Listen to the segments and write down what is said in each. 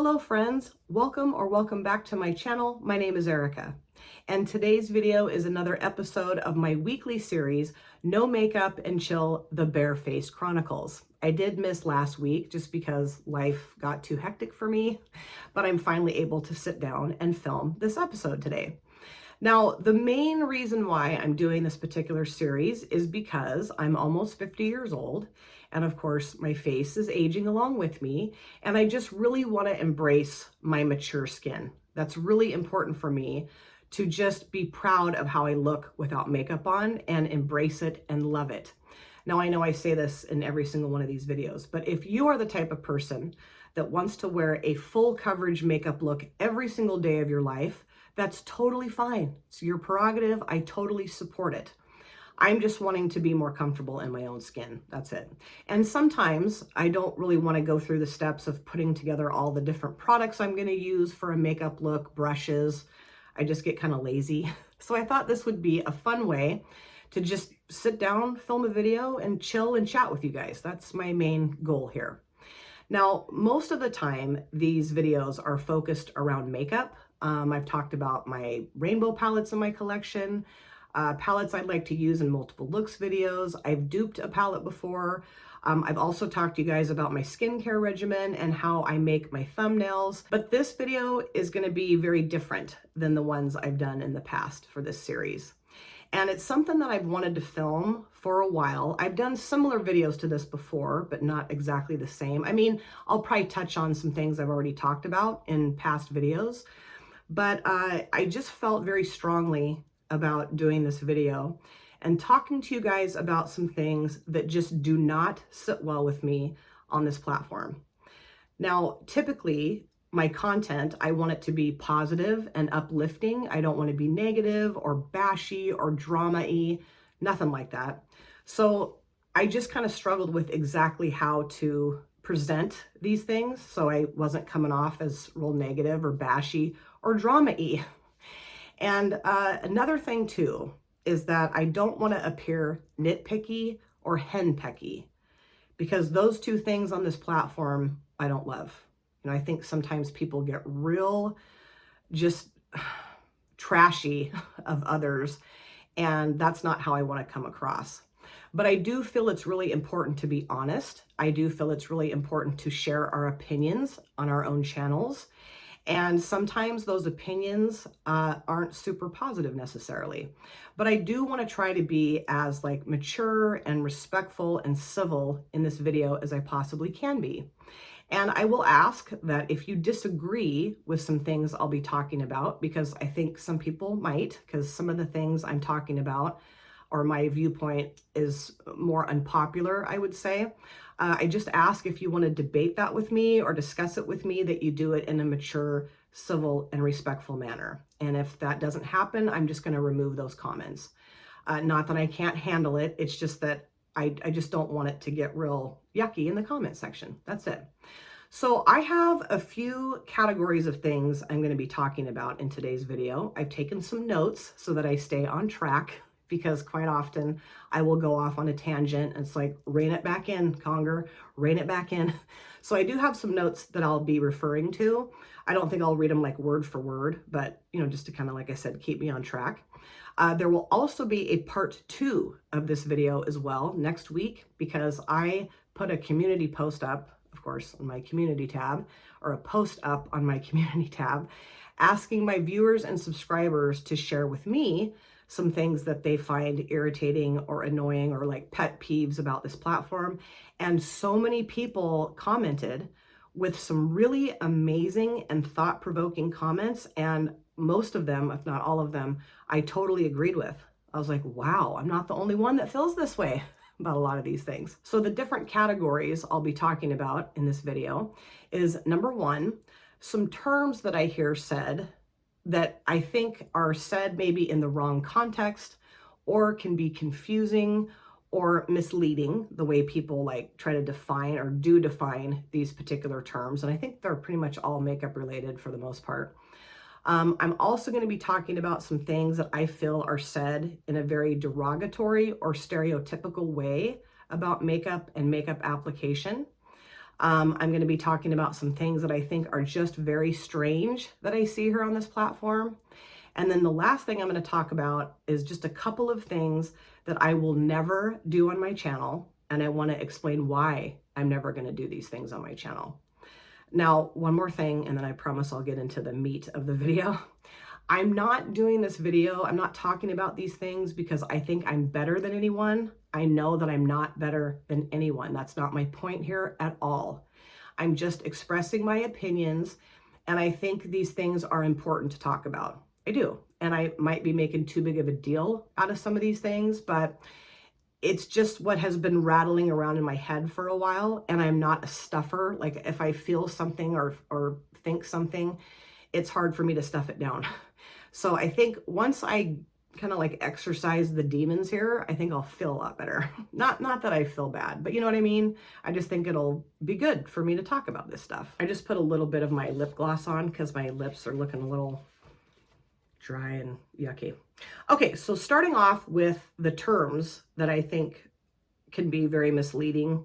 Hello friends, welcome back to my channel. My name is Erica, and today's video is another episode of my weekly series, No Makeup and Chill, the Barefaced Chronicles. I did miss last week just because life got too hectic for me, but I'm finally able to sit down and film this episode today. Now, the main reason why I'm doing this particular series is because I'm almost 50 years old. And of course, my face is aging along with me. And I just really want to embrace my mature skin. That's really important for me to just be proud of how I look without makeup on and embrace it and love it. Now, I know I say this in every single one of these videos, but if you are the type of person that wants to wear a full coverage makeup look every single day of your life, that's totally fine. It's your prerogative. I totally support it. I'm just wanting to be more comfortable in my own skin. That's it. And sometimes I don't really want to go through the steps of putting together all the different products I'm going to use for a makeup look, brushes. I just get kind of lazy. So I thought this would be a fun way to just sit down, film a video, and chill and chat with you guys. That's my main goal here. Now, most of the time, these videos are focused around makeup. I've talked about my rainbow palettes in my collection, palettes I'd like to use in multiple looks videos. I've duped a palette before. I've also talked to you guys about my skincare regimen and how I make my thumbnails. But this video is going to be very different than the ones I've done in the past for this series. And it's something that I've wanted to film for a while. I've done similar videos to this before, but not exactly the same. I mean, I'll probably touch on some things I've already talked about in past videos, but I just felt very strongly about doing this video and talking to you guys about some things that just do not sit well with me on this platform. Now, typically, my content, I want it to be positive and uplifting. I don't want to be negative or bashy or drama-y, nothing like that. So I just kind of struggled with exactly how to present these things so I wasn't coming off as real negative or bashy or drama-y. And another thing too is that I don't want to appear nitpicky or henpecky, because those two things on this platform I don't love. You know, I think sometimes people get real just trashy of others, and that's not how I want to come across. But I do feel it's really important to be honest. I do feel it's really important to share our opinions on our own channels. And sometimes those opinions aren't super positive necessarily. But I do want to try to be as mature and respectful and civil in this video as I possibly can be. And I will ask that if you disagree with some things I'll be talking about, because I think some people might, because some of the things I'm talking about or my viewpoint is more unpopular, I would say. I just ask if you want to debate that with me or discuss it with me, that you do it in a mature, civil, and respectful manner. And if that doesn't happen, I'm just going to remove those comments. Not that I can't handle it. It's just that I just don't want it to get real yucky in the comment section. That's it. So I have a few categories of things I'm going to be talking about in today's video. I've taken some notes so that I stay on track, because quite often I will go off on a tangent. It's like, rein it back in, Conger, rein it back in. So I do have some notes that I'll be referring to. I don't think I'll read them like word for word, but just to kind of, like I said, keep me on track. There will also be a part 2 of this video as well next week, because I put a community post up, of course, on my community tab, or a post up on my community tab, asking my viewers and subscribers to share with me some things that they find irritating or annoying or like pet peeves about this platform. And so many people commented with some really amazing and thought-provoking comments. And most of them, if not all of them, I totally agreed with. I was like, wow, I'm not the only one that feels this way about a lot of these things. So the different categories I'll be talking about in this video is, number one, some terms that I hear said that I think are said maybe in the wrong context, or can be confusing or misleading, the way people try to define or do define these particular terms. And I think they're pretty much all makeup related for the most part. I'm also going to be talking about some things that I feel are said in a very derogatory or stereotypical way about makeup and makeup application. I'm going to be talking about some things that I think are just very strange that I see here on this platform. And then the last thing I'm going to talk about is just a couple of things that I will never do on my channel. And I want to explain why I'm never going to do these things on my channel. Now, one more thing, and then I promise I'll get into the meat of the video. I'm not doing this video, I'm not talking about these things because I think I'm better than anyone. I know that I'm not better than anyone. That's not my point here at all. I'm just expressing my opinions, and I think these things are important to talk about. I do. And I might be making too big of a deal out of some of these things, but it's just what has been rattling around in my head for a while. And I'm not a stuffer. Like if I feel something or think something, it's hard for me to stuff it down. So I think once I kind of like exercise the demons here, I think I'll feel a lot better. Not that I feel bad, but you know what I mean? I just think it'll be good for me to talk about this stuff. I just put a little bit of my lip gloss on because my lips are looking a little dry and yucky. Okay, so starting off with the terms that I think can be very misleading.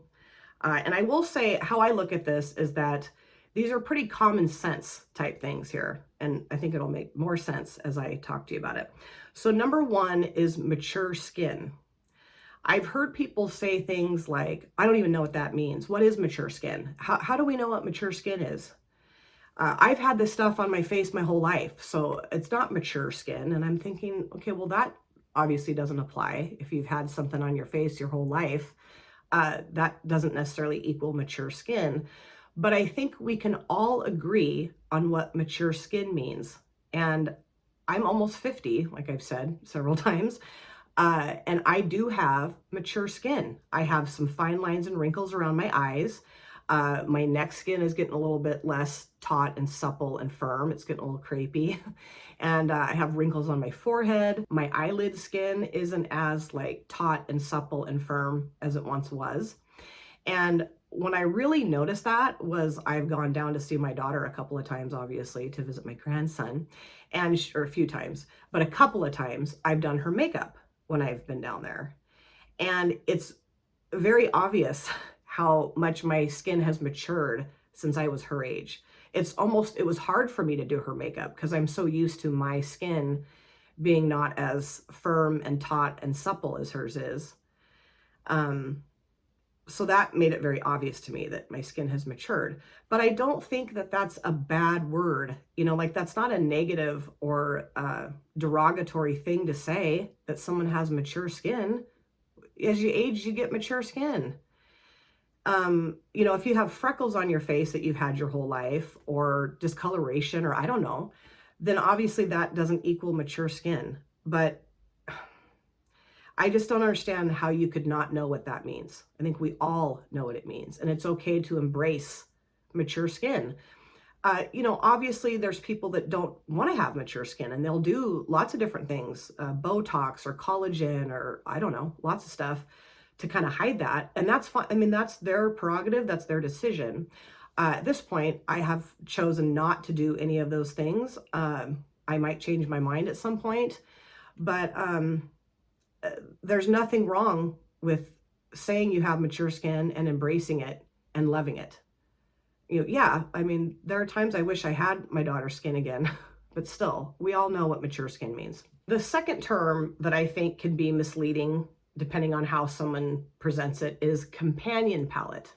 And I will say how I look at this is that these are pretty common sense type things here. And I think it'll make more sense as I talk to you about it. So number one is mature skin. I've heard people say things like, I don't even know what that means. What is mature skin? How do we know what mature skin is? I've had this stuff on my face my whole life, so it's not mature skin. And I'm thinking, okay, well, that obviously doesn't apply. If you've had something on your face your whole life, that doesn't necessarily equal mature skin. But I think we can all agree on what mature skin means. And I'm almost 50, like I've said several times, and I do have mature skin. I have some fine lines and wrinkles around my eyes. My neck skin is getting a little bit less taut and supple and firm. It's getting a little crepey. And I have wrinkles on my forehead. My eyelid skin isn't as like taut and supple and firm as it once was. And when I really noticed that was I've gone down to see my daughter a couple of times, obviously, to visit my grandson, or a few times, but a couple of times I've done her makeup when I've been down there. And it's very obvious how much my skin has matured since I was her age. It was hard for me to do her makeup because I'm so used to my skin being not as firm and taut and supple as hers is. So that made it very obvious to me that my skin has matured. But I don't think that that's a bad word. You know, like that's not a negative or derogatory thing to say that someone has mature skin. As you age, you get mature skin. You know, if you have freckles on your face that you've had your whole life or discoloration or I don't know, then obviously that doesn't equal mature skin. But I just don't understand how you could not know what that means. I think we all know what it means, and it's okay to embrace mature skin. You know, obviously there's people that don't want to have mature skin and they'll do lots of different things, Botox or collagen or I don't know, lots of stuff to kind of hide that. And that's fine. I mean, that's their prerogative. That's their decision. At this point, I have chosen not to do any of those things. I might change my mind at some point, but there's nothing wrong with saying you have mature skin and embracing it and loving it. You know, yeah, I mean, there are times I wish I had my daughter's skin again, but still, we all know what mature skin means. The second term that I think can be misleading, depending on how someone presents it, is companion palette.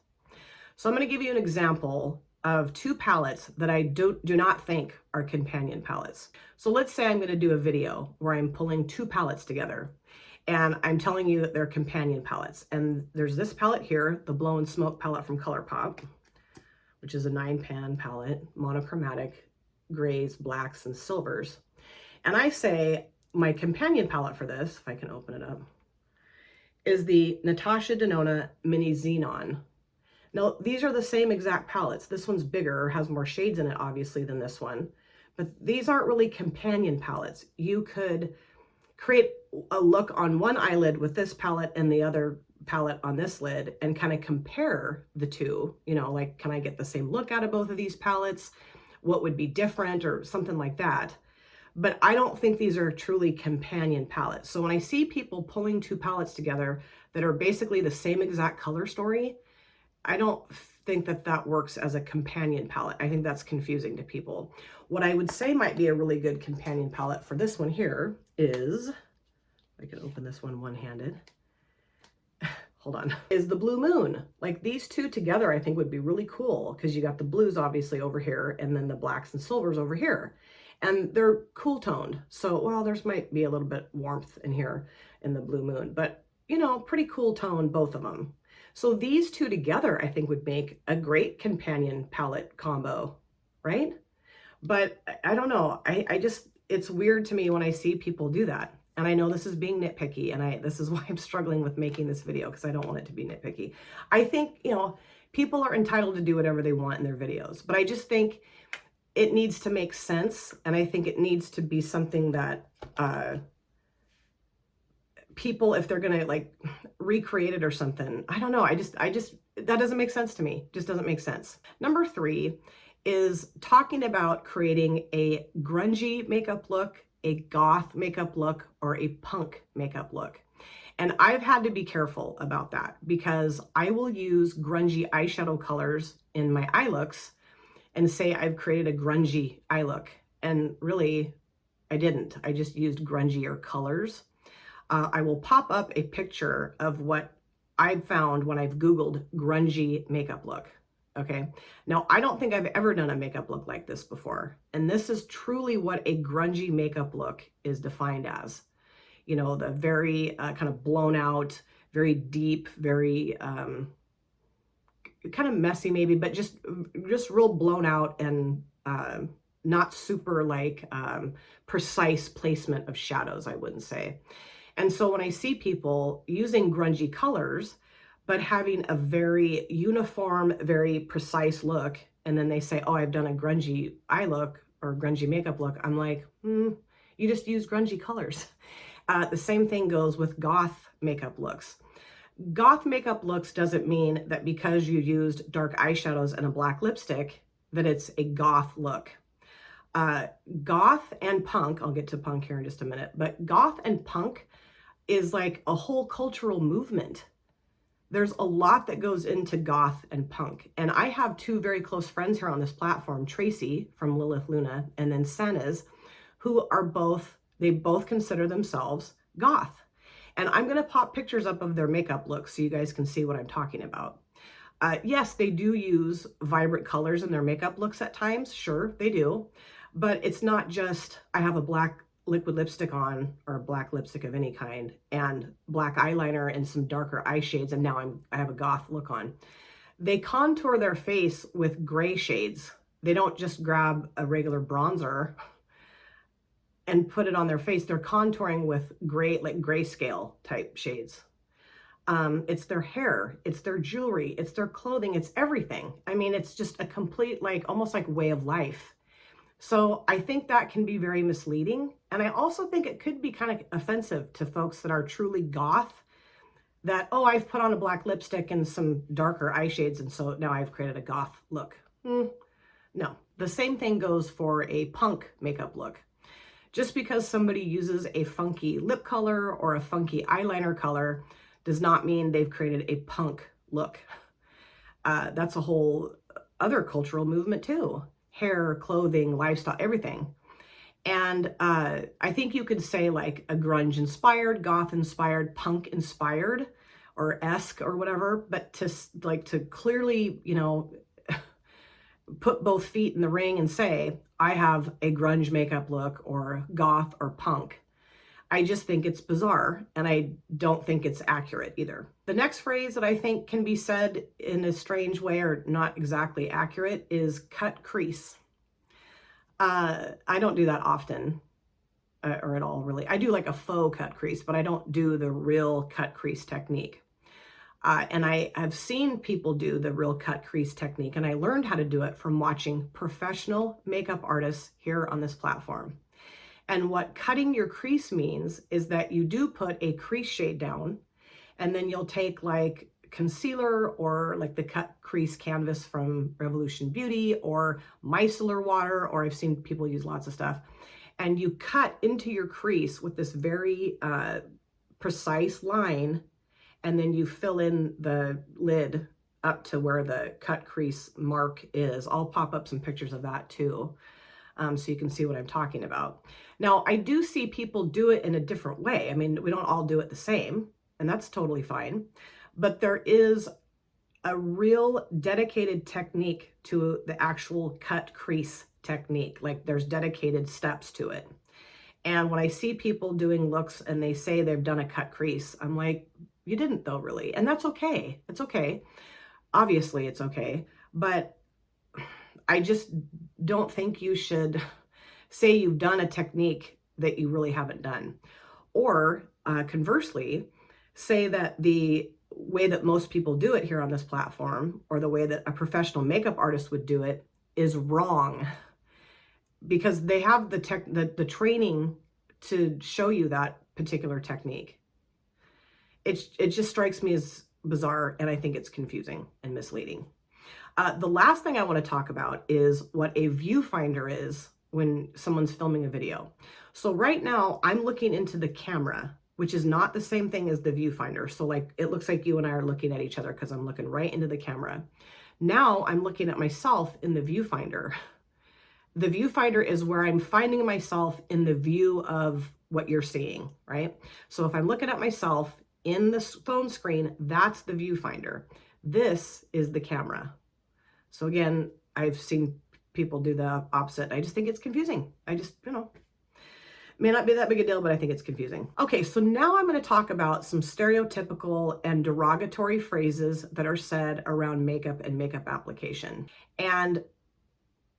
So I'm going to give you an example of two palettes that I do not think are companion palettes. So let's say I'm going to do a video where I'm pulling two palettes together. And I'm telling you that they're companion palettes. And there's this palette here, the Blow and Smoke palette from ColourPop, which is a 9-pan palette, monochromatic grays, blacks, and silvers. And I say my companion palette for this, if I can open it up, is the Natasha Denona Mini Xenon. Now, these are the same exact palettes. This one's bigger, has more shades in it, obviously, than this one. But these aren't really companion palettes. You could create a look on one eyelid with this palette and the other palette on this lid and kind of compare the two, you know, like, can I get the same look out of both of these palettes? What would be different or something like that? But I don't think these are truly companion palettes. So when I see people pulling two palettes together that are basically the same exact color story, I don't think that that works as a companion palette. I think that's confusing to people. What I would say might be a really good companion palette for this one here is, I can open this one one-handed. Hold on, is the Blue Moon. Like these two together, I think would be really cool because you got the blues obviously over here and then the blacks and silvers over here. And they're cool toned. So, well, there's might be a little bit warmth in here in the Blue Moon, but you know, pretty cool tone, both of them. So these two together, I think would make a great companion palette combo, right? But I don't know. I just, it's weird to me when I see people do that. And I know this is being nitpicky, and this is why I'm struggling with making this video, because I don't want it to be nitpicky. I think, you know, people are entitled to do whatever they want in their videos, but I just think it needs to make sense, and I think it needs to be something that people, if they're gonna like recreate it or something, I don't know. I just that doesn't make sense to me. Just doesn't make sense. Number 3 is talking about creating a grungy makeup look, a goth makeup look, or a punk makeup look. And I've had to be careful about that because I will use grungy eyeshadow colors in my eye looks and say I've created a grungy eye look. And really, I didn't. I just used grungier colors. I will pop up a picture of what I've found when I've Googled grungy makeup look. Okay. Now, I don't think I've ever done a makeup look like this before. And this is truly what a grungy makeup look is defined as. You know, the very kind of blown out, very deep, very kind of messy maybe, but just real blown out and not super like precise placement of shadows, I wouldn't say. And so when I see people using grungy colors, but having a very uniform, very precise look, and then they say, oh, I've done a grungy eye look or grungy makeup look, I'm like, you just use grungy colors. The same thing goes with goth makeup looks. Goth makeup looks doesn't mean that because you used dark eyeshadows and a black lipstick, that it's a goth look. Goth and punk, I'll get to punk here in just a minute, but goth and punk is like a whole cultural movement. There's a lot that goes into goth and punk. And I have 2 very close friends here on this platform, Tracy from Lilith Luna, and then Sanaz, who are they both consider themselves goth. And I'm gonna pop pictures up of their makeup looks so you guys can see what I'm talking about. Yes, they do use vibrant colors in their makeup looks at times. Sure, they do. But it's not just, I have a black liquid lipstick on, or black lipstick of any kind, and black eyeliner and some darker eye shades, and now I have a goth look on. They contour their face with gray shades. They don't just grab a regular bronzer and put it on their face. They're contouring with gray, like grayscale type shades. It's their hair, it's their jewelry, it's their clothing, it's everything. I mean, it's just a complete, like almost like way of life. So I think that can be very misleading. And I also think it could be kind of offensive to folks that are truly goth, that, oh, I've put on a black lipstick and some darker eye shades, and so now I've created a goth look. No, the same thing goes for a punk makeup look. Just because somebody uses a funky lip color or a funky eyeliner color does not mean they've created a punk look. That's a whole other cultural movement too. Hair, clothing, lifestyle, everything. And I think you could say like a grunge inspired, goth inspired, punk inspired, or esque or whatever, but to clearly, you know, put both feet in the ring and say, I have a grunge makeup look or goth or punk. I just think it's bizarre, and I don't think it's accurate either. The next phrase that I think can be said in a strange way or not exactly accurate is cut crease. I don't do that often or at all, really. I do like a faux cut crease, but I don't do the real cut crease technique. And I have seen people do the real cut crease technique, and I learned how to do it from watching professional makeup artists here on this platform. And what cutting your crease means is that you do put a crease shade down, and then you'll take like concealer or like the cut crease canvas from Revolution Beauty or micellar water, or I've seen people use lots of stuff, and you cut into your crease with this very precise line, and then you fill in the lid up to where the cut crease mark is. I'll pop up some pictures of that too, so you can see what I'm talking about. Now, I do see people do it in a different way. I mean, we don't all do it the same, and that's totally fine. But there is a real dedicated technique to the actual cut crease technique. Like there's dedicated steps to it. And when I see people doing looks and they say they've done a cut crease, I'm like, you didn't though, really. And that's okay. It's okay. Obviously it's okay. But I just don't think you should say you've done a technique that you really haven't done. Or conversely, say that the way that most people do it here on this platform, or the way that a professional makeup artist would do it, is wrong, because they have the training to show you that particular technique. It just strikes me as bizarre, and I think it's confusing and misleading. The last thing I want to talk about is what a viewfinder is when someone's filming a video. So right now I'm looking into the camera, which is not the same thing as the viewfinder. So like, it looks like you and I are looking at each other because I'm looking right into the camera. Now I'm looking at myself in the viewfinder. The viewfinder is where I'm finding myself in the view of what you're seeing, right? So if I'm looking at myself in the phone screen, that's the viewfinder. This is the camera. So again, I've seen people do the opposite. I just think it's confusing. I just, may not be that big a deal, but I think it's confusing. Okay, so now I'm going to talk about some stereotypical and derogatory phrases that are said around makeup and makeup application. And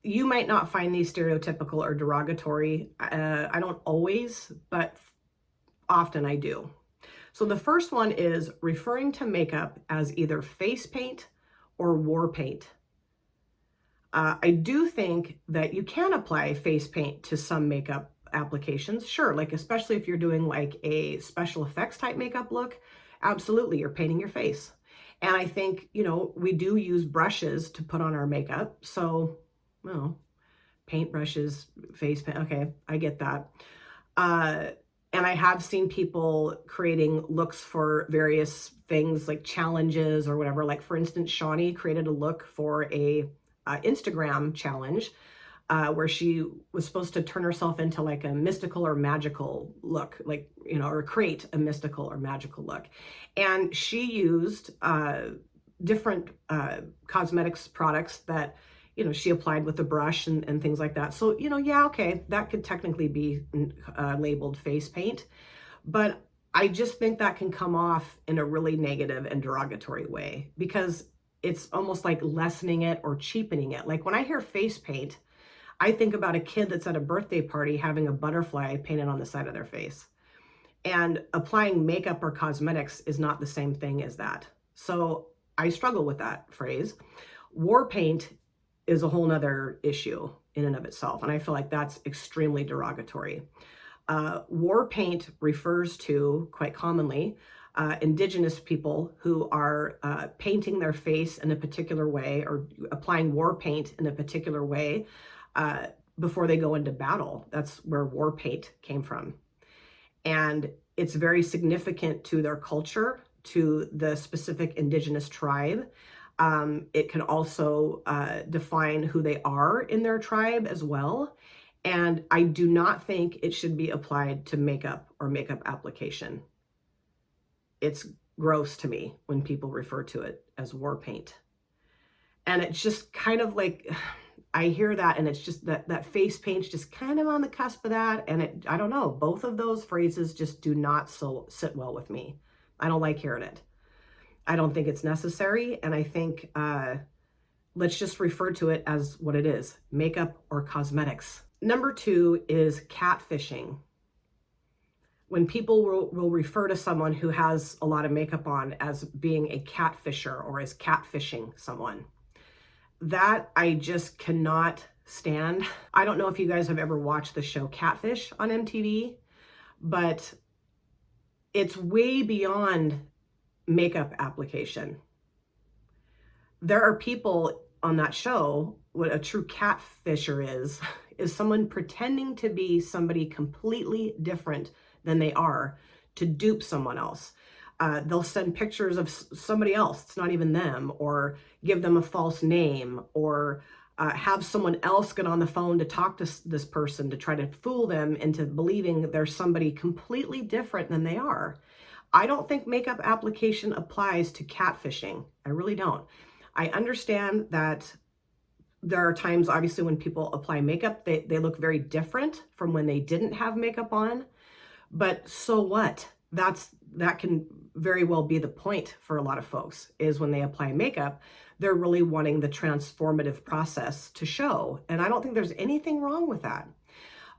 you might not find these stereotypical or derogatory. I don't always, but often I do. So the first one is referring to makeup as either face paint or war paint. I do think that you can apply face paint to some makeup applications. Sure, like especially if you're doing like a special effects type makeup look, absolutely, you're painting your face. And I think, we do use brushes to put on our makeup. So, paint brushes, face paint, okay, I get that. And I have seen people creating looks for various things like challenges or whatever. Like for instance, Shawnee created a look for a Instagram challenge where she was supposed to turn herself into like a mystical or magical look, like, or create a mystical or magical look. And she used different cosmetics products that, she applied with a brush and things like that. So, yeah, okay, that could technically be labeled face paint, but I just think that can come off in a really negative and derogatory way, because it's almost like lessening it or cheapening it. Like when I hear face paint, I think about a kid that's at a birthday party having a butterfly painted on the side of their face. And applying makeup or cosmetics is not the same thing as that. So I struggle with that phrase. War paint is a whole nother issue in and of itself. And I feel like that's extremely derogatory. War paint refers to, quite commonly, indigenous people who are painting their face in a particular way or applying war paint in a particular way before they go into battle. That's where war paint came from. And it's very significant to their culture, to the specific indigenous tribe. It can also define who they are in their tribe as well. And I do not think it should be applied to makeup or makeup application. It's gross to me when people refer to it as war paint. And it's just kind of like, I hear that and it's just that face paint's just kind of on the cusp of that. And I don't know, both of those phrases just do not sit well with me. I don't like hearing it. I don't think it's necessary. And I think let's just refer to it as what it is, makeup or cosmetics. Number 2 is catfishing. When people will refer to someone who has a lot of makeup on as being a catfisher or as catfishing someone, that I just cannot stand. I don't know if you guys have ever watched the show Catfish on MTV, but it's way beyond makeup application. There are people on that show, what a true catfisher is someone pretending to be somebody completely different than they are to dupe someone else. They'll send pictures of somebody else. It's not even them, or give them a false name, or have someone else get on the phone to talk to this person to try to fool them into believing that there's somebody completely different than they are. I don't think makeup application applies to catfishing. I really don't. I understand that there are times, obviously, when people apply makeup, they look very different from when they didn't have makeup on. But so what? That can very well be the point for a lot of folks, is when they apply makeup, they're really wanting the transformative process to show. And I don't think there's anything wrong with that.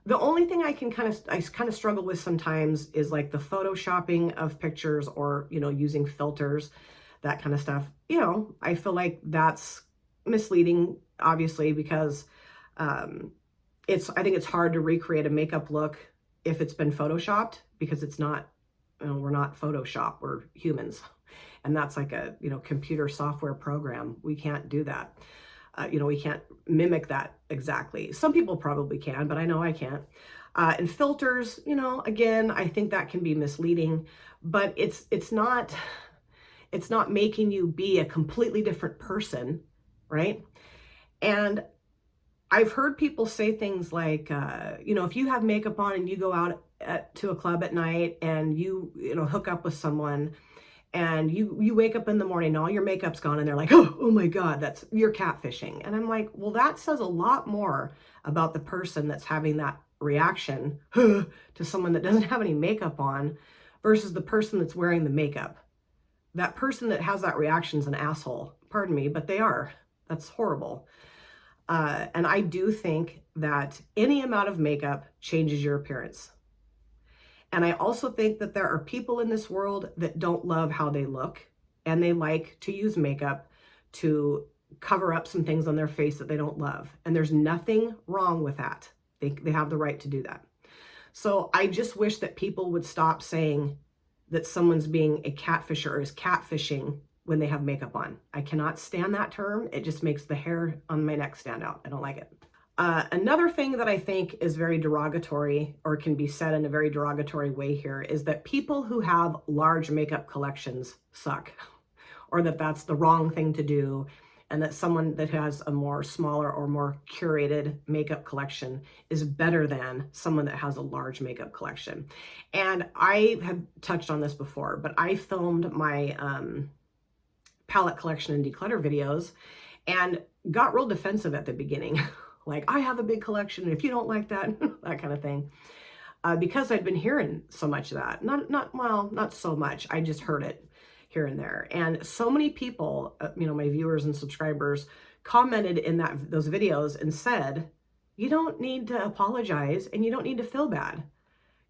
The only thing I kind of struggle with sometimes is like the photoshopping of pictures, or, using filters, that kind of stuff. I feel like that's misleading, obviously, because I think it's hard to recreate a makeup look if it's been photoshopped, because it's not, we're not Photoshop, we're humans. And that's like a, computer software program. We can't do that. We can't mimic that exactly. Some people probably can, but I know I can't. And filters, again, I think that can be misleading, but it's not making you be a completely different person, right? And I've heard people say things like, if you have makeup on and you go out to a club at night and you hook up with someone, and you wake up in the morning and all your makeup's gone, and they're like, oh my God, you're catfishing. And I'm like, well, that says a lot more about the person that's having that reaction to someone that doesn't have any makeup on, versus the person that's wearing the makeup. That person that has that reaction is an asshole. Pardon me, but they are. That's horrible. And I do think that any amount of makeup changes your appearance. And I also think that there are people in this world that don't love how they look, and they like to use makeup to cover up some things on their face that they don't love. And there's nothing wrong with that. They have the right to do that. So I just wish that people would stop saying that someone's being a catfisher or is catfishing when they have makeup on. I cannot stand that term. It just makes the hair on my neck stand out. I don't like it. Another thing that I think is very derogatory, or can be said in a very derogatory way here, is that people who have large makeup collections suck, or that that's the wrong thing to do, and that someone that has a more smaller or more curated makeup collection is better than someone that has a large makeup collection. And I have touched on this before, but I filmed my palette collection and declutter videos and got real defensive at the beginning. Like, I have a big collection, and if you don't like that, that kind of thing. Because I'd been hearing so much of that. Not so much. I just heard it here and there. And so many people, my viewers and subscribers, commented in those videos and said, you don't need to apologize, and you don't need to feel bad.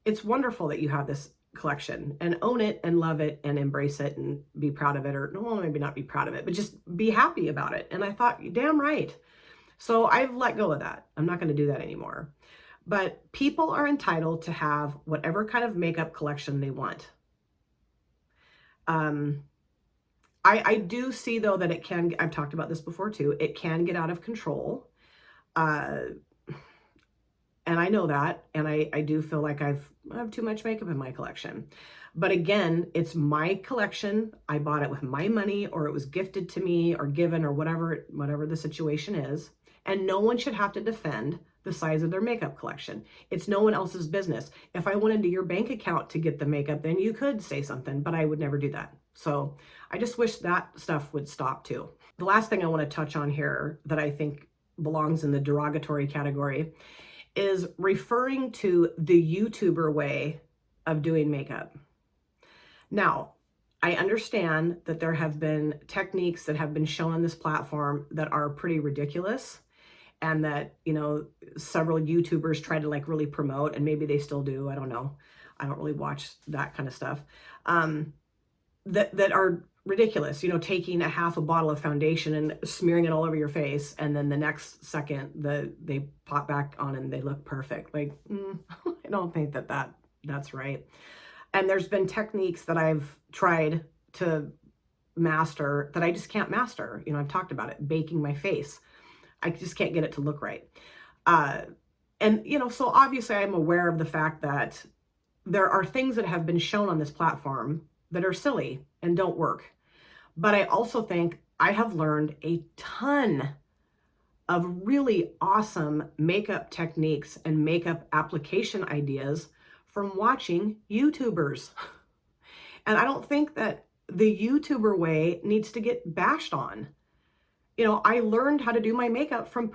It's wonderful that you have this collection, and own it and love it and embrace it and be proud of it. Or, well, maybe not be proud of it, but just be happy about it. And I thought, damn right. So I've let go of that. I'm not going to do that anymore. But people are entitled to have whatever kind of makeup collection they want. I do see, though, that it can, I've talked about this before too, it can get out of control. And I know that, and I do feel like I have too much makeup in my collection. But again, it's my collection. I bought it with my money, or it was gifted to me or given, or whatever the situation is. And no one should have to defend the size of their makeup collection. It's no one else's business. If I went into your bank account to get the makeup, then you could say something, but I would never do that. So I just wish that stuff would stop too. The last thing I want to touch on here that I think belongs in the derogatory category is referring to the YouTuber way of doing makeup. Now, I understand that there have been techniques that have been shown on this platform that are pretty ridiculous, and that, several YouTubers try to like really promote, and maybe they still do. I don't know. I don't really watch that kind of stuff. That are ridiculous, taking a half a bottle of foundation and smearing it all over your face, and then the next second they pop back on and they look perfect. Like, I don't think that's right. And there's been techniques that I've tried to master that I just can't master. I've talked about it, baking my face. I just can't get it to look right. So obviously I'm aware of the fact that there are things that have been shown on this platform that are silly and don't work. But I also think I have learned a ton of really awesome makeup techniques and makeup application ideas from watching YouTubers. And I don't think that the YouTuber way needs to get bashed on. I learned how to do my makeup from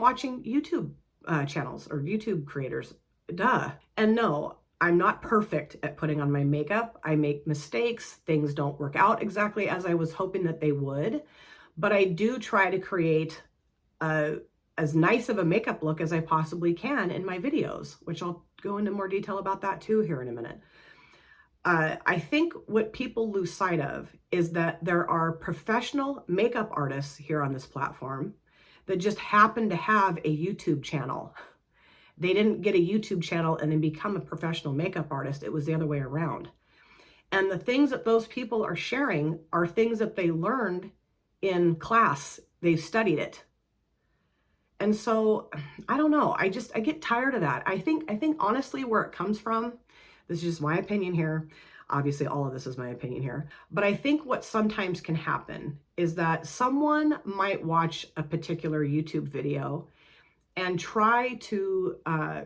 watching YouTube channels or YouTube creators. Duh. And no, I'm not perfect at putting on my makeup. I make mistakes. Things don't work out exactly as I was hoping that they would. But I do try to create as nice of a makeup look as I possibly can in my videos, which I'll go into more detail about that too here in a minute. I think what people lose sight of is that there are professional makeup artists here on this platform that just happen to have a YouTube channel. They didn't get a YouTube channel and then become a professional makeup artist. It was the other way around. And the things that those people are sharing are things that they learned in class. They've studied it. And so, I don't know. I get tired of that. I think honestly where it comes from, this is just my opinion here. Obviously, all of this is my opinion here. But I think what sometimes can happen is that someone might watch a particular YouTube video and try to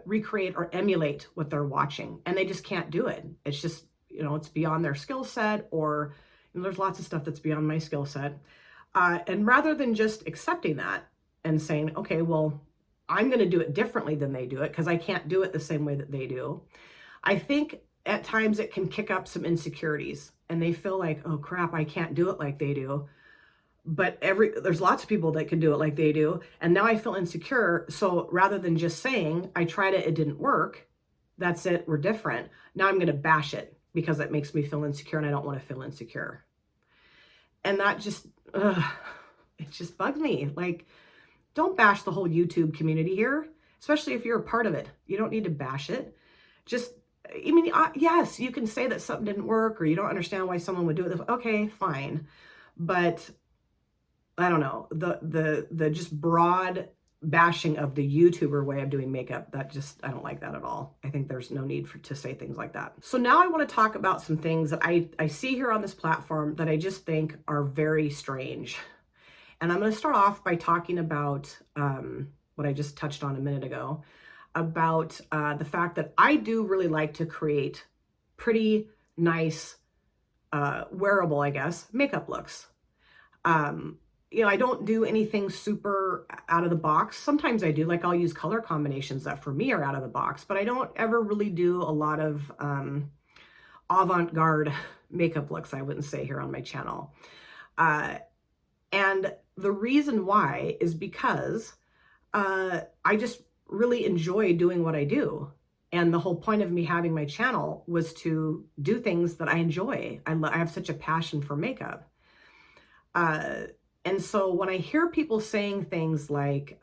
recreate or emulate what they're watching, and they just can't do it. It's just, it's beyond their skill set, or there's lots of stuff that's beyond my skill set. And rather than just accepting that and saying, okay, well, I'm going to do it differently than they do it because I can't do it the same way that they do, I think at times it can kick up some insecurities, and they feel like, oh crap, I can't do it like they do. But there's lots of people that can do it like they do. And now I feel insecure. So rather than just saying, I tried it, it didn't work. That's it. We're different. Now I'm going to bash it because that makes me feel insecure, and I don't want to feel insecure. And that just, it just bugs me. Like, don't bash the whole YouTube community here, especially if you're a part of it. You don't need to bash it. Yes, you can say that something didn't work or you don't understand why someone would do it. Okay, fine. But I don't know, the just broad bashing of the YouTuber way of doing makeup, I don't like that at all. I think there's no need to say things like that. So now I want to talk about some things that I see here on this platform that I just think are very strange. And I'm going to start off by talking about what I just touched on a minute ago, about the fact that I do really like to create pretty nice, wearable, I guess, makeup looks. I don't do anything super out of the box. Sometimes I do, like I'll use color combinations that for me are out of the box, but I don't ever really do a lot of avant-garde makeup looks, I wouldn't say, here on my channel. And the reason why is because I just really enjoy doing what I do. And the whole point of me having my channel was to do things that I enjoy. I have such a passion for makeup. And so when I hear people saying things like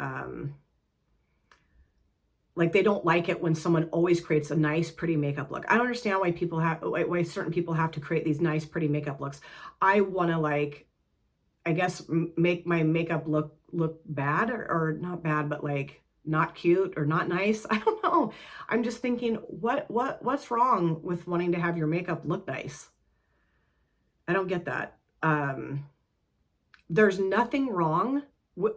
they don't like it when someone always creates a nice, pretty makeup look. I don't understand why certain people have to create these nice, pretty makeup looks. I want to I guess make my makeup look bad or not bad, but not cute or not nice. I don't know. I'm just thinking, what's wrong with wanting to have your makeup look nice? I don't get that. There's nothing wrong,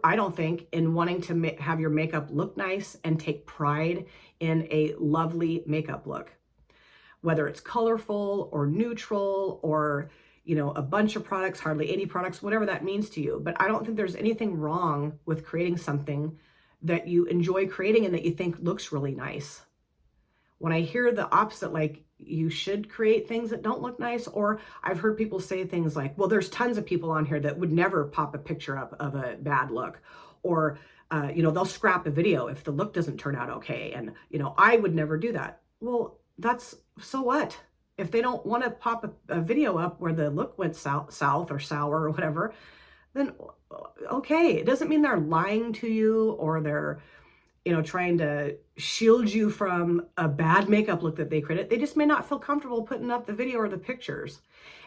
I don't think, in wanting to have your makeup look nice and take pride in a lovely makeup look. Whether it's colorful or neutral or, a bunch of products, hardly any products, whatever that means to you. But I don't think there's anything wrong with creating something that you enjoy creating and that you think looks really nice. When I hear the opposite, like you should create things that don't look nice, or I've heard people say things like, well, there's tons of people on here that would never pop a picture up of a bad look, or, they'll scrap a video if the look doesn't turn out okay. And, I would never do that. Well, so what? If they don't want to pop a video up where the look went south or sour or whatever, then okay. It doesn't mean they're lying to you or they're, trying to shield you from a bad makeup look that they created. They just may not feel comfortable putting up the video or the pictures.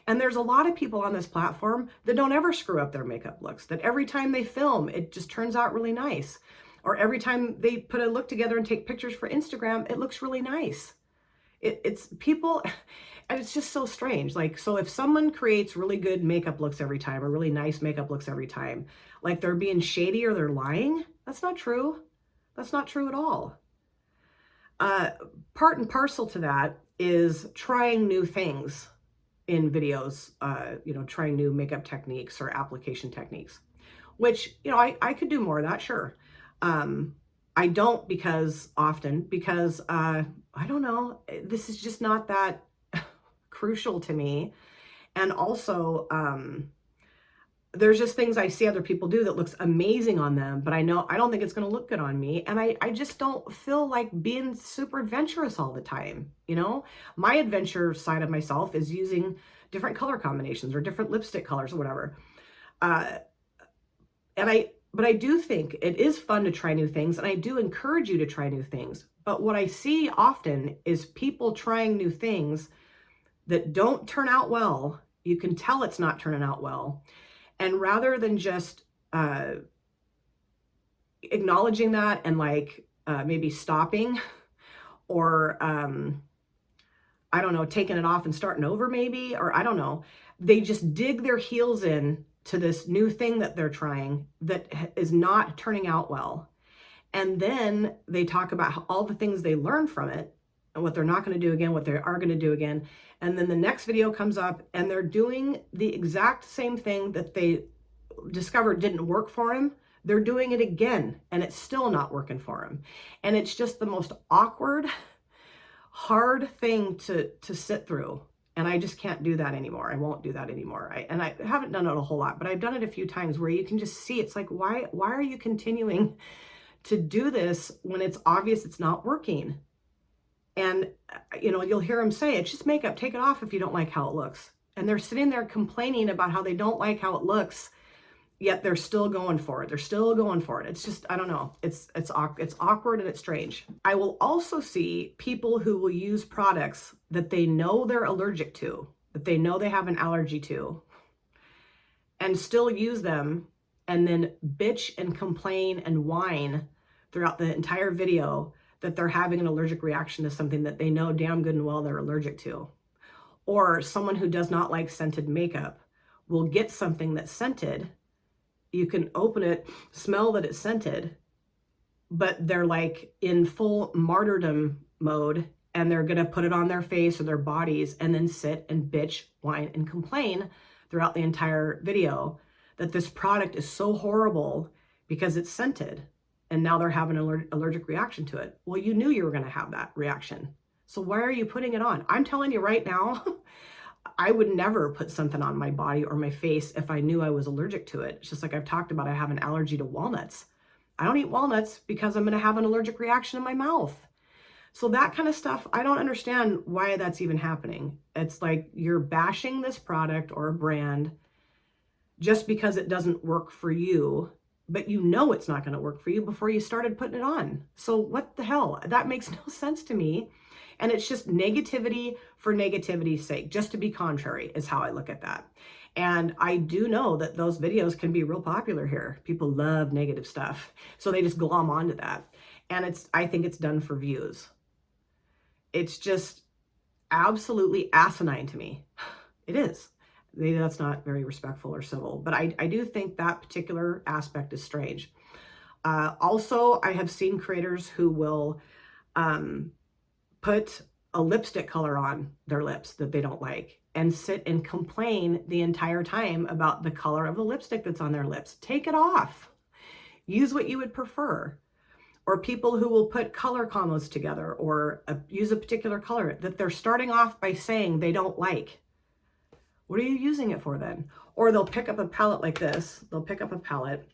And there's a lot of people on this platform that don't ever screw up their makeup looks, that every time they film, it just turns out really nice. Or every time they put a look together and take pictures for Instagram, it looks really nice. It's people, and it's just so strange. Like, so if someone creates really good makeup looks every time, or really nice makeup looks every time, like they're being shady or they're lying, that's not true. That's not true at all. Part and parcel to that is trying new things in videos, trying new makeup techniques or application techniques, which, I could do more of that, sure. I don't because I don't know, this is just not that crucial to me. And also, there's just things I see other people do that looks amazing on them, but I don't think it's going to look good on me. And I just don't feel like being super adventurous all the time. My adventure side of myself is using different color combinations or different lipstick colors or whatever. But I do think it is fun to try new things, and I do encourage you to try new things. But what I see often is people trying new things that don't turn out well. You can tell it's not turning out well. And rather than just acknowledging that and maybe stopping or, I don't know, taking it off and starting over maybe, or I don't know, they just dig their heels in to this new thing that they're trying that is not turning out well. And then they talk about all the things they learned from it and what they're not going to do again, what they are going to do again. And then the next video comes up and they're doing the exact same thing that they discovered didn't work for them. They're doing it again and it's still not working for them. And it's just the most awkward, hard thing to sit through. And I just can't do that anymore. I won't do that anymore. I haven't done it a whole lot, but I've done it a few times where you can just see it's like, why are you continuing to do this when it's obvious it's not working? And, you'll hear them say, it's just makeup, take it off if you don't like how it looks. And they're sitting there complaining about how they don't like how it looks, yet they're still going for it. They're still going for it. It's just, I don't know. It's awkward and it's strange. I will also see people who will use products that they know they're allergic to, that they know they have an allergy to, and still use them and then bitch and complain and whine throughout the entire video that they're having an allergic reaction to something that they know damn good and well they're allergic to. Or someone who does not like scented makeup will get something that's scented. You can open it, smell that it's scented, but they're like in full martyrdom mode and they're going to put it on their face or their bodies and then sit and bitch, whine, and complain throughout the entire video that this product is so horrible because it's scented. And now they're having an allergic reaction to it. Well, you knew you were going to have that reaction. So why are you putting it on? I'm telling you right now, I would never put something on my body or my face if I knew I was allergic to it. It's just like I've talked about, I have an allergy to walnuts. I don't eat walnuts because I'm going to have an allergic reaction in my mouth. So that kind of stuff, I don't understand why that's even happening. It's like you're bashing this product or a brand just because it doesn't work for you, but you know it's not going to work for you before you started putting it on. So what the hell? That makes no sense to me. And it's just negativity for negativity's sake, just to be contrary is how I look at that. And I do know that those videos can be real popular here. People love negative stuff. So they just glom onto that. And I think it's done for views. It's just absolutely asinine to me. It is. Maybe that's not very respectful or civil, but I do think that particular aspect is strange. Also, I have seen creators who will put a lipstick color on their lips that they don't like and sit and complain the entire time about the color of the lipstick that's on their lips. Take it off. Use what you would prefer. Or people who will put color combos together or use a particular color that they're starting off by saying they don't like. What are you using it for then? Or they'll pick up a palette like this. They'll pick up a palette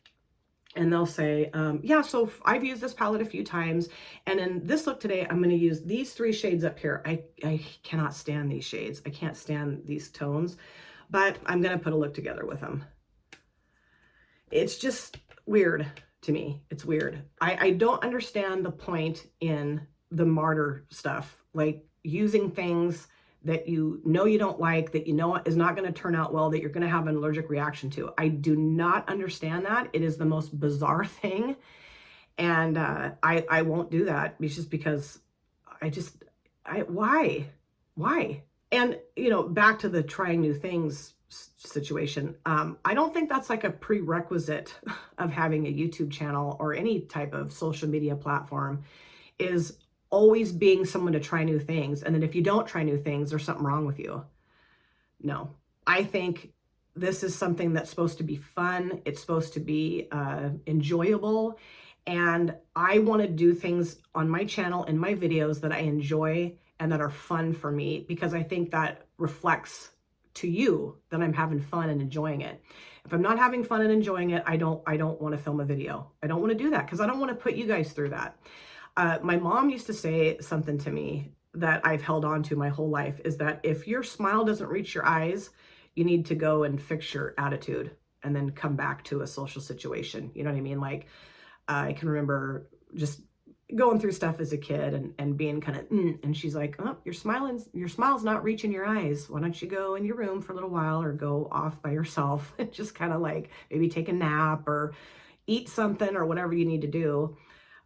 and they'll say, yeah, so I've used this palette a few times. And in this look today, I'm going to use these 3 shades up here. I cannot stand these shades. I can't stand these tones, but I'm going to put a look together with them. It's just weird to me. It's weird. I don't understand the point in the martyr stuff, like using things that you know you don't like, that you know is not going to turn out well, that you're going to have an allergic reaction to. I do not understand that. It is the most bizarre thing. And I won't do that. It's just because Why? And, back to the trying new things situation. I don't think that's like a prerequisite of having a YouTube channel or any type of social media platform, is always being someone to try new things. And then if you don't try new things, there's something wrong with you. No, I think this is something that's supposed to be fun. It's supposed to be enjoyable. And I want to do things on my channel and my videos that I enjoy and that are fun for me, because I think that reflects to you that I'm having fun and enjoying it. If I'm not having fun and enjoying it, I don't want to film a video. I don't want to do that because I don't want to put you guys through that. My mom used to say something to me that I've held on to my whole life, is that if your smile doesn't reach your eyes, you need to go and fix your attitude and then come back to a social situation. You know what I mean? Like, I can remember just going through stuff as a kid and being kind of, and she's like, oh, your smile's not reaching your eyes. Why don't you go in your room for a little while or go off by yourself and just kind of like maybe take a nap or eat something or whatever you need to do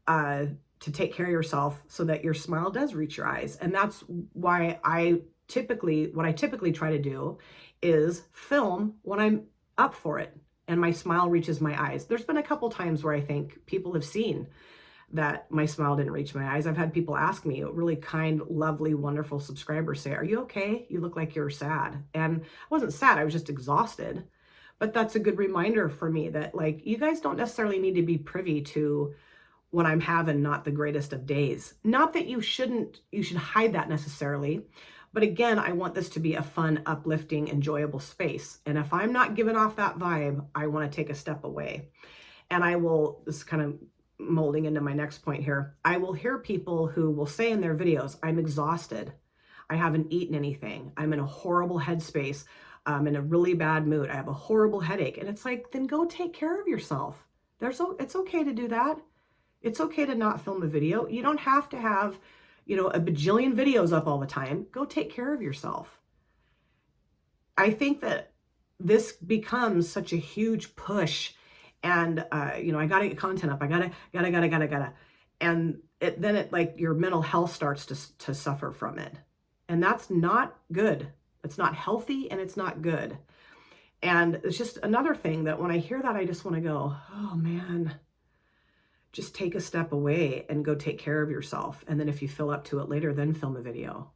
to take care of yourself so that your smile does reach your eyes. And that's why what I typically try to do is film when I'm up for it and my smile reaches my eyes. There's been a couple times where I think people have seen that my smile didn't reach my eyes. I've had people ask me, really kind, lovely, wonderful subscribers say, are you okay? You look like you're sad. And I wasn't sad, I was just exhausted. But that's a good reminder for me that, like, you guys don't necessarily need to be privy to when I'm having not the greatest of days. Not that you should hide that necessarily. But again, I want this to be a fun, uplifting, enjoyable space. And if I'm not giving off that vibe, I want to take a step away. And this is kind of molding into my next point here. I will hear people who will say in their videos, I'm exhausted. I haven't eaten anything. I'm in a horrible headspace. I'm in a really bad mood. I have a horrible headache. And it's like, then go take care of yourself. It's okay to do that. It's okay to not film a video. You don't have to have, a bajillion videos up all the time. Go take care of yourself. I think that this becomes such a huge push, and I gotta get content up. I gotta. And then it like your mental health starts to suffer from it. And that's not good. It's not healthy and it's not good. And it's just another thing that when I hear that, I just want to go, oh man, just take a step away and go take care of yourself. And then if you feel up to it later, then film a video.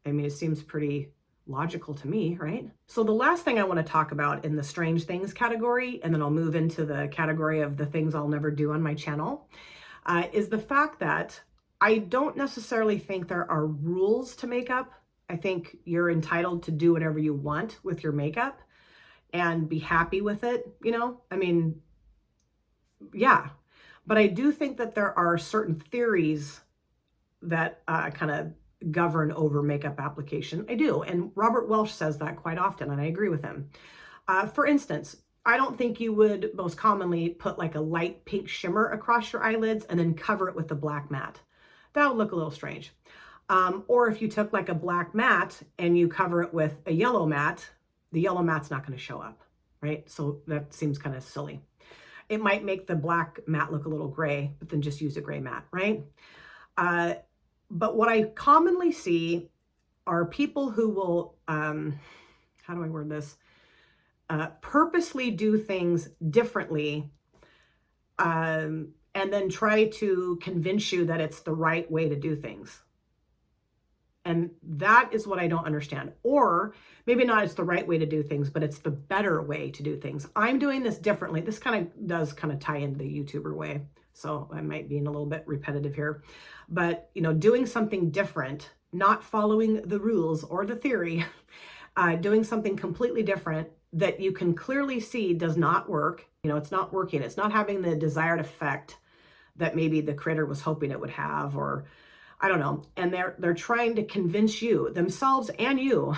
I mean, it seems pretty logical to me, right? So the last thing I want to talk about in the strange things category, and then I'll move into the category of the things I'll never do on my channel, is the fact that I don't necessarily think there are rules to makeup. I think you're entitled to do whatever you want with your makeup and be happy with it, I mean, yeah. But I do think that there are certain theories that kind of govern over makeup application. I do. And Robert Welsh says that quite often, and I agree with him. For instance, I don't think you would most commonly put like a light pink shimmer across your eyelids and then cover it with a black matte. That would look a little strange. Or if you took like a black matte and you cover it with a yellow matte, the yellow matte's not going to show up, right? So that seems kind of silly. It might make the black matte look a little gray, but then just use a gray matte, right? But what I commonly see are people who will, how do I word this? Purposely do things differently and then try to convince you that it's the right way to do things. And that is what I don't understand. Or maybe not it's the right way to do things, but it's the better way to do things. I'm doing this differently. This does tie into the YouTuber way. So I might be a little bit repetitive here. But, doing something different, not following the rules or the theory, doing something completely different that you can clearly see does not work. It's not working. It's not having the desired effect that maybe the creator was hoping it would have, or I don't know. And they're trying to convince you, themselves and you,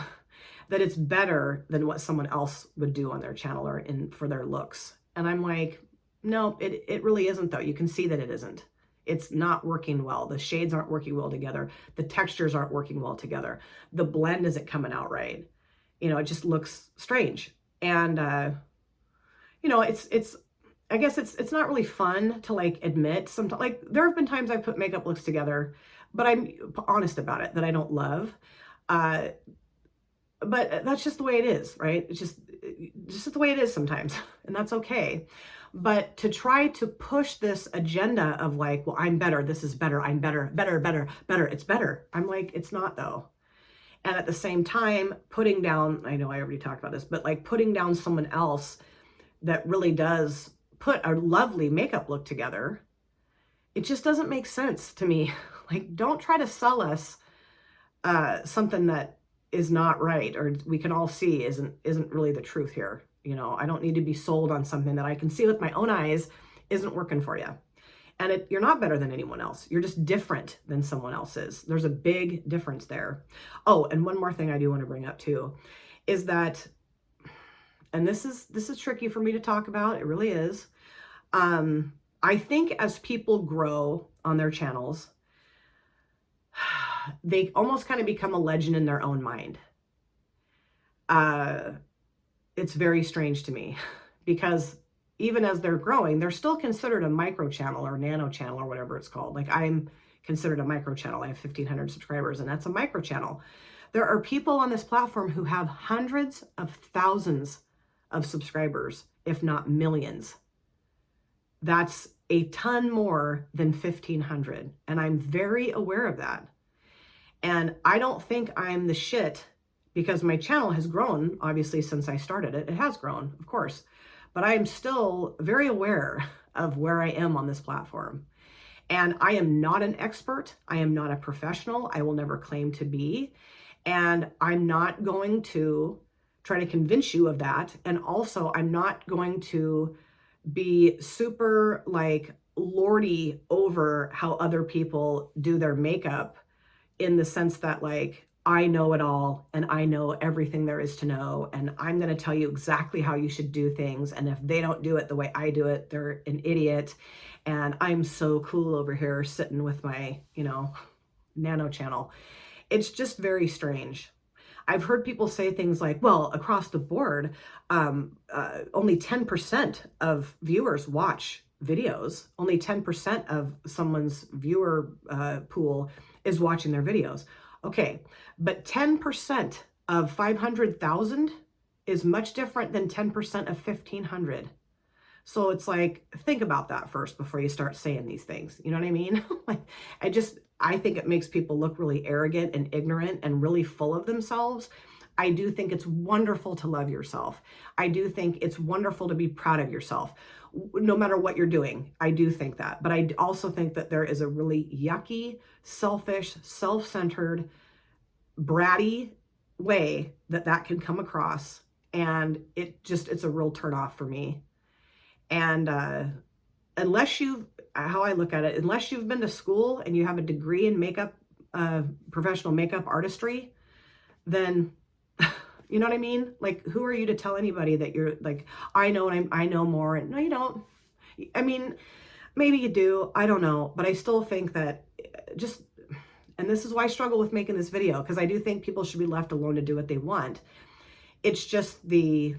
that it's better than what someone else would do on their channel or for their looks. And I'm like, no, it really isn't though. You can see that it isn't. It's not working well. The shades aren't working well together. The textures aren't working well together. The blend isn't coming out right. It just looks strange. And, I guess it's not really fun to like admit sometimes. Like there have been times I've put makeup looks together, but I'm honest about it, that I don't love. Uh, but that's just the way it is, right? It's just the way it is sometimes, and that's okay. But to try to push this agenda of like, well, I'm better, this is better, I'm better, better, better, better, it's better. I'm like, it's not though. And at the same time, putting down, I know I already talked about this, but like putting down someone else that really does put a lovely makeup look together, it just doesn't make sense to me. Like, don't try to sell us something that is not right, or we can all see isn't really the truth here. You know, I don't need to be sold on something that I can see with my own eyes isn't working for you. And you're not better than anyone else. You're just different than someone else is. There's a big difference there. Oh, and one more thing I do want to bring up too, is that, and this is tricky for me to talk about. It really is. I think as people grow on their channels, they almost kind of become a legend in their own mind. It's very strange to me because even as they're growing, they're still considered a micro channel or nano channel or whatever it's called. Like, I'm considered a micro channel. I have 1,500 subscribers, and that's a micro channel. There are people on this platform who have hundreds of thousands of subscribers, if not millions. That's a ton more than 1,500. And I'm very aware of that. And I don't think I'm the shit because my channel has grown, obviously, since I started it. It has grown, of course. But I am still very aware of where I am on this platform. And I am not an expert. I am not a professional. I will never claim to be. And I'm not going to try to convince you of that. And also, I'm not going to be super like lordy over how other people do their makeup, in the sense that like, I know it all and I know everything there is to know, and I'm going to tell you exactly how you should do things. And if they don't do it the way I do it, they're an idiot. And I'm so cool over here sitting with my, nano channel. It's just very strange. I've heard people say things like, well, across the board, only 10% of viewers watch videos. Only 10% of someone's viewer pool is watching their videos. Okay, but 10% of 500,000 is much different than 10% of 1,500. So it's like, think about that first before you start saying these things. You know what I mean? Like, I think it makes people look really arrogant and ignorant and really full of themselves. I do think it's wonderful to love yourself. I do think it's wonderful to be proud of yourself, no matter what you're doing. I do think that. But I also think that there is a really yucky, selfish, self-centered, bratty way that can come across. And it's a real turnoff for me. And unless how I look at it, unless you've been to school and you have a degree in makeup, professional makeup artistry, then you know what I mean? Like, who are you to tell anybody that you're like, I know, and I know more? And no, you don't. I mean, maybe you do. I don't know. But I still think that and this is why I struggle with making this video, because I do think people should be left alone to do what they want. It's just the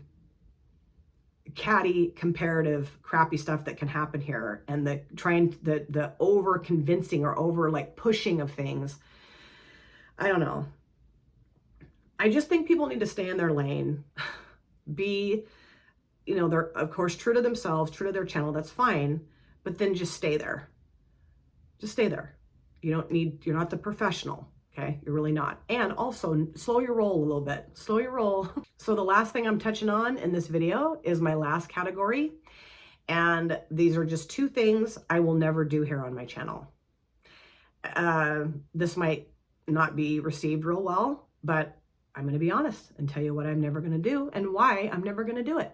catty, comparative, crappy stuff that can happen here, and the over convincing or over like pushing of things. I don't know. I just think people need to stay in their lane, be, they're of course true to themselves, true to their channel. That's fine, but then just stay there. Just stay there. You're not the professional. Okay, you're really not. And also slow your roll a little bit. Slow your roll. So the last thing I'm touching on in this video is my last category. And these are just two things I will never do here on my channel. This might not be received real well, but I'm going to be honest and tell you what I'm never going to do and why I'm never going to do it.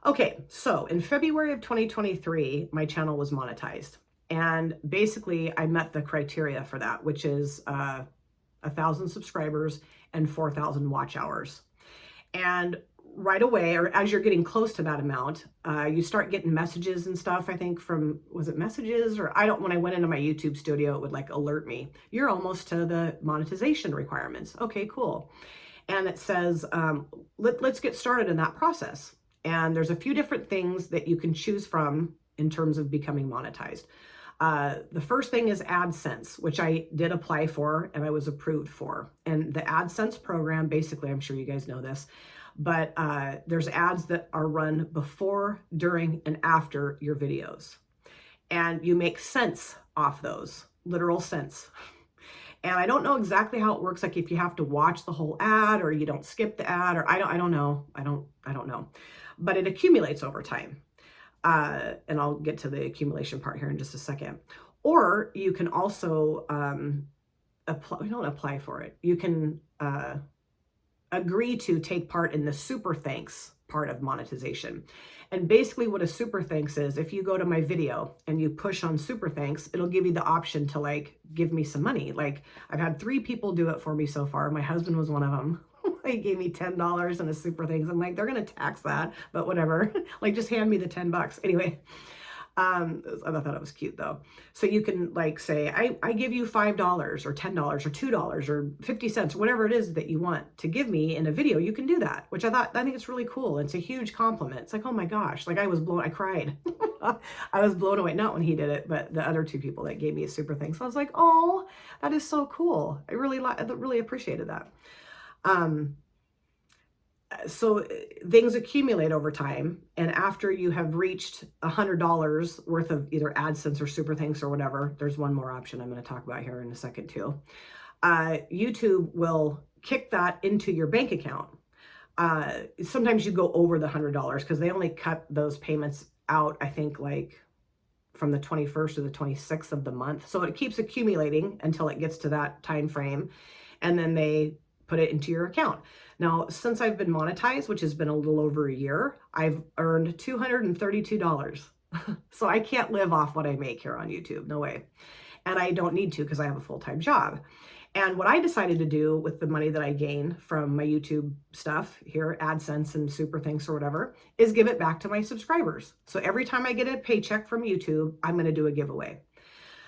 Okay, so in February of 2023, my channel was monetized. And basically, I met the criteria for that, which is 1,000 subscribers and 4,000 watch hours. And right away, or as you're getting close to that amount, you start getting messages and stuff, I think from, was it messages? Or when I went into my YouTube studio, it would like alert me, you're almost to the monetization requirements. Okay, cool. And it says, let's get started in that process. And there's a few different things that you can choose from in terms of becoming monetized. The first thing is AdSense, which I did apply for and I was approved for. And the AdSense program, basically, I'm sure you guys know this, but there's ads that are run before, during, and after your videos. And you make cents off those, literal cents. And I don't know exactly how it works, like if you have to watch the whole ad or you don't skip the ad, or I don't know. I don't know. But it accumulates over time. And I'll get to the accumulation part here in just a second. Or you can also apply for it. You can agree to take part in the super thanks part of monetization. And basically what a super thanks is, if you go to my video and you push on super thanks, it'll give you the option to like give me some money. Like I've had 3 people do it for me so far. My husband was one of them. He gave me $10 in a super thanks. I'm like, they're going to tax that, but whatever. Like just hand me the $10. Anyway, I thought it was cute though. So you can like say, I give you $5 or $10 or $2 or 50 cents, or whatever it is that you want to give me in a video. You can do that, which I think it's really cool. It's a huge compliment. It's like, oh my gosh, like I cried. I was blown away. Not when he did it, but the other 2 people that gave me a super thanks. So I was like, oh, that is so cool. I really appreciated that. So things accumulate over time, and after you have reached $100 worth of either AdSense or super thanks or whatever, there's one more option I'm going to talk about here in a second too. YouTube will kick that into your bank account. Sometimes you go over the $100 because they only cut those payments out, I think, like from the 21st or the 26th of the month. So it keeps accumulating until it gets to that time frame, and then they put it into your account. Now, since I've been monetized, which has been a little over a year, I've earned $232. So I can't live off what I make here on YouTube. No way. And I don't need to because I have a full-time job. And what I decided to do with the money that I gain from my YouTube stuff here, AdSense and super thanks or whatever, is give it back to my subscribers. So every time I get a paycheck from YouTube, I'm going to do a giveaway.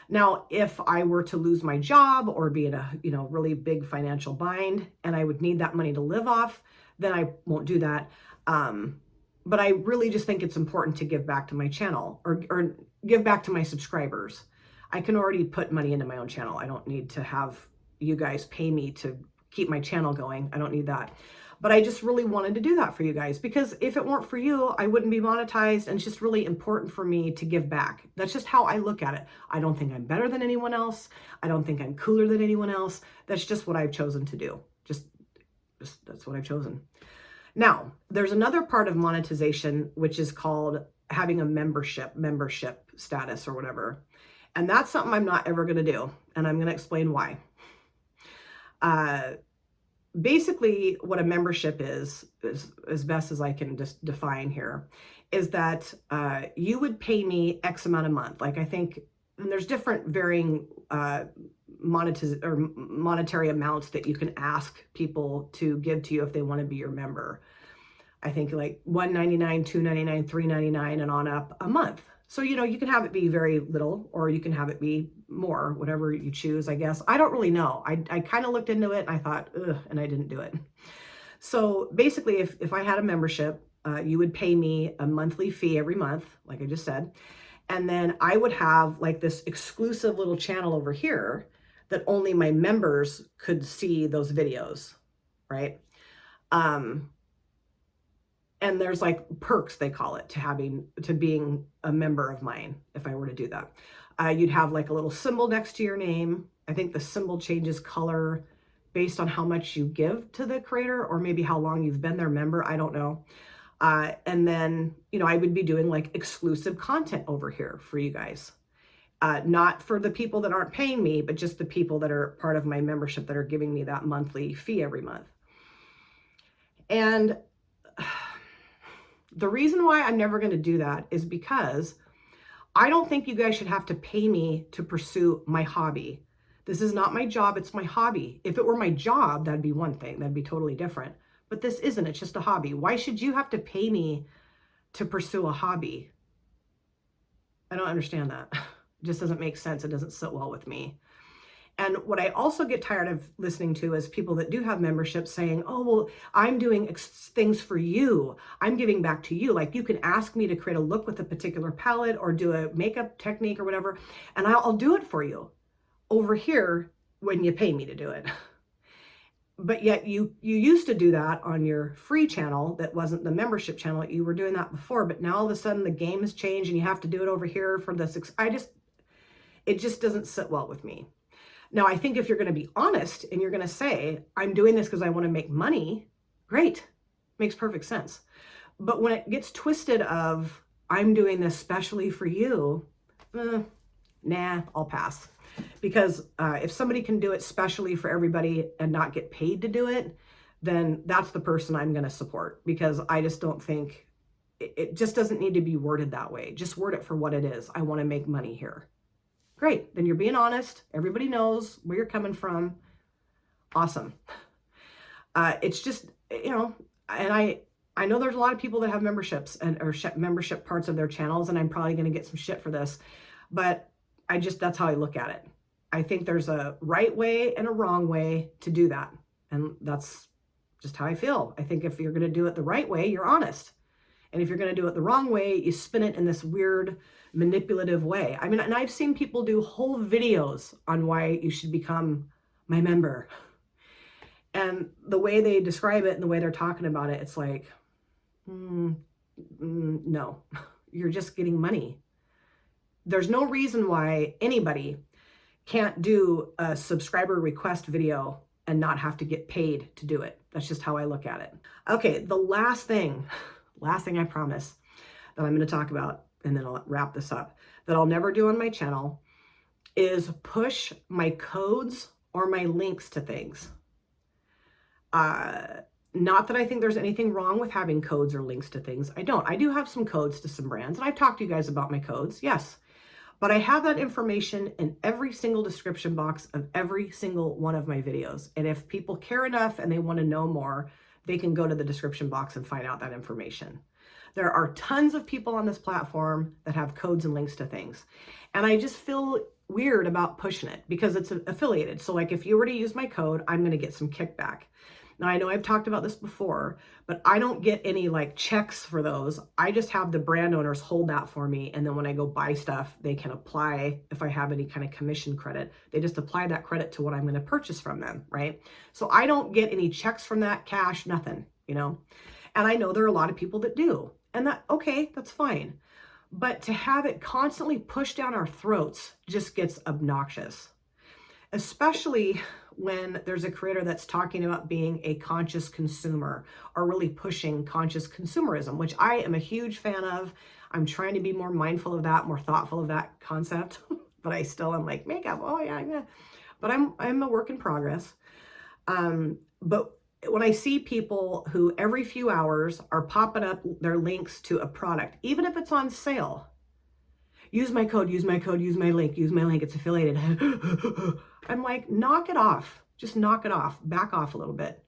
Now, if I were to lose my job or be in a, really big financial bind and I would need that money to live off, then I won't do that. But I really just think it's important to give back to my channel or give back to my subscribers. I can already put money into my own channel. I don't need to have you guys pay me to keep my channel going. I don't need that. But I just really wanted to do that for you guys, because if it weren't for you, I wouldn't be monetized. And it's just really important for me to give back. That's just how I look at it. I don't think I'm better than anyone else. I don't think I'm cooler than anyone else. That's just what I've chosen to do. Just that's what I've chosen. Now, there's another part of monetization, which is called having a membership status or whatever. And that's something I'm not ever going to do. And I'm going to explain why. Basically, what a membership is, as best as I can just define here, is that you would pay me X amount a month. Like I think, and there's different varying monetary amounts that you can ask people to give to you if they want to be your member. I think like $1.99, $2.99, $3.99, and on up a month. So, you can have it be very little, or you can have it be more, whatever you choose, I guess. I don't really know. I kind of looked into it and I thought, ugh, and I didn't do it. So basically, if I had a membership, you would pay me a monthly fee every month, like I just said. And then I would have like this exclusive little channel over here that only my members could see those videos, right? And there's like perks, they call it, to being a member of mine. If I were to do that, you'd have like a little symbol next to your name. I think the symbol changes color based on how much you give to the creator, or maybe how long you've been their member. I don't know. And then, I would be doing like exclusive content over here for you guys. Not for the people that aren't paying me, but just the people that are part of my membership that are giving me that monthly fee every month. And the reason why I'm never going to do that is because I don't think you guys should have to pay me to pursue my hobby. This is not my job. It's my hobby. If it were my job, that'd be one thing. That'd be totally different. But this isn't. It's just a hobby. Why should you have to pay me to pursue a hobby? I don't understand that. It just doesn't make sense. It doesn't sit well with me. And what I also get tired of listening to is people that do have memberships saying, oh, well, I'm doing things for you. I'm giving back to you. Like, you can ask me to create a look with a particular palette or do a makeup technique or whatever, and I'll do it for you over here when you pay me to do it. But yet you used to do that on your free channel that wasn't the membership channel. You were doing that before, but now all of a sudden the game has changed and you have to do it over here for this. It just doesn't sit well with me. Now, I think if you're going to be honest and you're going to say, I'm doing this because I want to make money, great. Makes perfect sense. But when it gets twisted of, I'm doing this specially for you, nah, I'll pass. Because if somebody can do it specially for everybody and not get paid to do it, then that's the person I'm going to support, because I just don't think, it just doesn't need to be worded that way. Just word it for what it is. I want to make money here. Great. Then you're being honest. Everybody knows where you're coming from. Awesome. It's just, and I know there's a lot of people that have memberships or membership parts of their channels, and I'm probably going to get some shit for this, but that's how I look at it. I think there's a right way and a wrong way to do that. And that's just how I feel. I think if you're going to do it the right way, you're honest. And if you're going to do it the wrong way, you spin it in this weird manipulative way. I mean, and I've seen people do whole videos on why you should become my member. And the way they describe it and the way they're talking about it, it's like, no, you're just getting money. There's no reason why anybody can't do a subscriber request video and not have to get paid to do it. That's just how I look at it. Okay, the last thing I promise that I'm going to talk about, and then I'll wrap this up, that I'll never do on my channel is push my codes or my links to things. Not that I think there's anything wrong with having codes or links to things. I don't. I do have some codes to some brands, and I've talked to you guys about my codes, yes. But I have that information in every single description box of every single one of my videos. And if people care enough and they want to know more, they can go to the description box and find out that information. There are tons of people on this platform that have codes and links to things. And I just feel weird about pushing it because it's affiliated. So like if you were to use my code, I'm going to get some kickback. Now, I know I've talked about this before, but I don't get any like checks for those. I just have the brand owners hold that for me. And then when I go buy stuff, they can apply, if I have any kind of commission credit, they just apply that credit to what I'm going to purchase from them, right? So I don't get any checks from that, cash, nothing, And I know there are a lot of people that do. And okay, that's fine. But to have it constantly pushed down our throats just gets obnoxious, especially when there's a creator that's talking about being a conscious consumer or really pushing conscious consumerism, which I am a huge fan of. I'm trying to be more mindful of that, more thoughtful of that concept, but I still am like makeup. Oh yeah. But I'm a work in progress. But when I see people who every few hours are popping up their links to a product, even if it's on sale, use my code, use my code, use my link, it's affiliated. I'm like, knock it off. Just knock it off. Back off a little bit.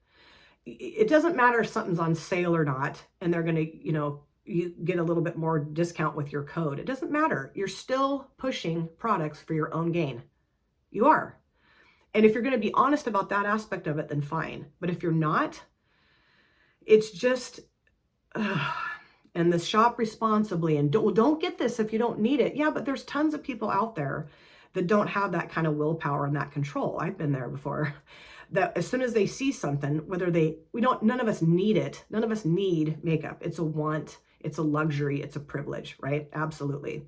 It doesn't matter if something's on sale or not, and they're going to, you get a little bit more discount with your code. It doesn't matter. You're still pushing products for your own gain. You are. And if you're going to be honest about that aspect of it, then fine. But if you're not, it's just, and the shop responsibly, and don't get this if you don't need it. Yeah, but there's tons of people out there that don't have that kind of willpower and that control. I've been there before. That as soon as they see something, none of us need it. None of us need makeup. It's a want, it's a luxury, it's a privilege, right? Absolutely.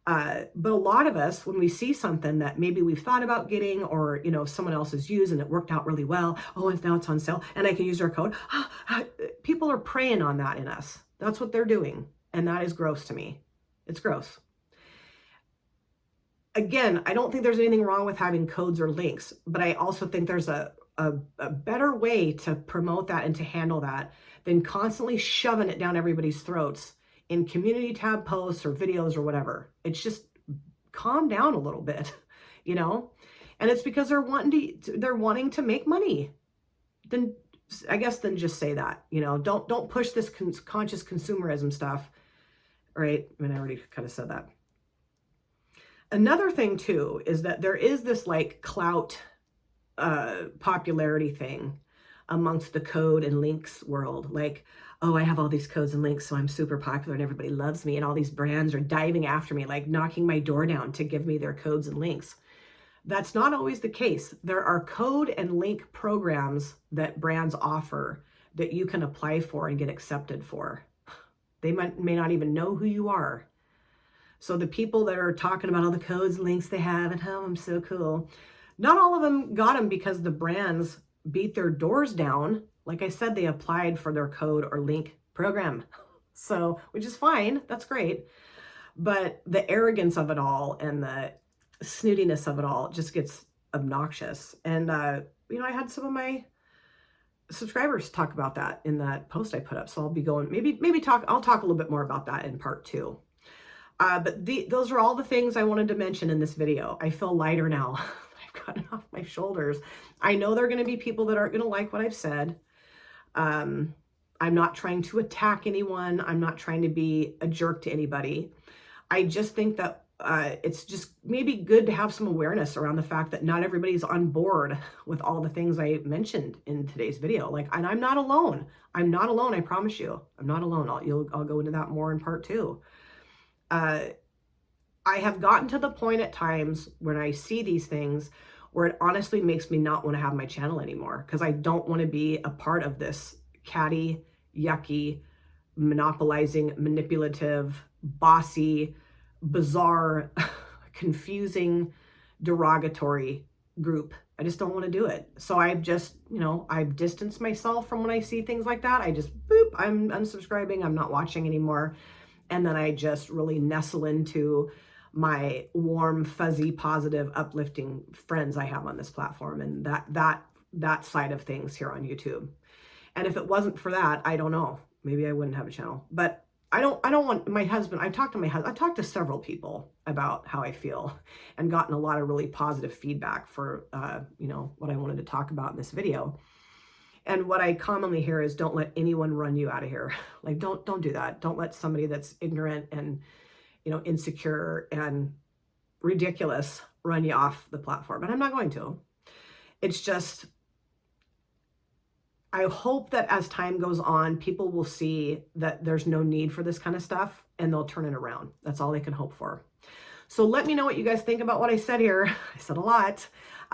But a lot of us, when we see something that maybe we've thought about getting, or, someone else has used and it worked out really well. Oh, and now it's on sale and I can use their code. People are preying on that in us. That's what they're doing. And that is gross to me. It's gross. Again, I don't think there's anything wrong with having codes or links, but I also think there's a better way to promote that and to handle that than constantly shoving it down everybody's throats in community tab posts or videos or whatever. It's just calm down a little bit, and it's because they're wanting to make money. Then just say that, don't push this conscious consumerism stuff. Right. I mean, I already kind of said that. Another thing too is that there is this like clout popularity thing amongst the code and links world. Like, oh, I have all these codes and links, so I'm super popular and everybody loves me, and all these brands are diving after me, like knocking my door down to give me their codes and links. That's not always the case. There are code and link programs that brands offer that you can apply for and get accepted for. They may not even know who you are. So the people that are talking about all the codes and links they have and how I'm so cool, not all of them got them because the brands beat their doors down. Like I said, they applied for their code or link program. So, which is fine. That's great. But the arrogance of it all and the snootiness of it all just gets obnoxious. And, you know, I had some of my subscribers talk about that in that post I put up. So I'll be going, I'll talk a little bit more about that in part 2. But those are all the things I wanted to mention in this video. I feel lighter now. I've gotten off my shoulders. I know there are going to be people that aren't going to like what I've said. I'm not trying to attack anyone. I'm not trying to be a jerk to anybody. I just think that it's just maybe good to have some awareness around the fact that not everybody's on board with all the things I mentioned in today's video. Like, and I'm not alone. I'm not alone. I promise you, I'm not alone. I'll go into that more in part 2. I have gotten to the point at times when I see these things where it honestly makes me not want to have my channel anymore, because I don't want to be a part of this catty, yucky, monopolizing, manipulative, bossy, bizarre, confusing, derogatory group. I just don't want to do it. So I've just, you know, I've distanced myself from when I see things like that. I just, boop, I'm unsubscribing. I'm not watching anymore. And then I just really nestle into my warm, fuzzy, positive, uplifting friends I have on this platform, and that side of things here on YouTube. And if it wasn't for that, I don't know, maybe I wouldn't have a channel. But I don't want my husband. I've talked to several people about how I feel and gotten a lot of really positive feedback for you know, what I wanted to talk about in this video. And what I commonly hear is, don't let anyone run you out of here. Like, don't do that. Don't let somebody that's ignorant and, you know, insecure and ridiculous run you off the platform. And I'm not going to. It's just, I hope that as time goes on, people will see that there's no need for this kind of stuff and they'll turn it around. That's all they can hope for. So let me know what you guys think about what I said here. I said a lot.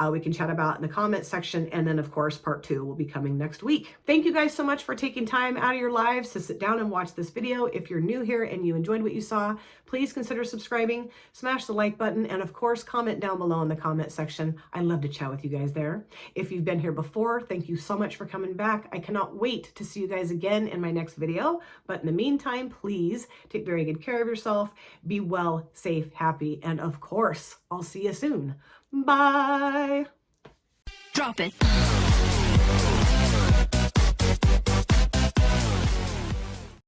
We can chat about in the comment section. And then, of course, part 2 will be coming next week. Thank you guys so much for taking time out of your lives to sit down and watch this video. If you're new here and you enjoyed what you saw, please consider subscribing, smash the like button, and of course, comment down below in the comment section. I love to chat with you guys there. If you've been here before, thank you so much for coming back. I cannot wait to see you guys again in my next video. But in the meantime, please take very good care of yourself. Be well, safe, happy, and of course, I'll see you soon. Bye. Drop it.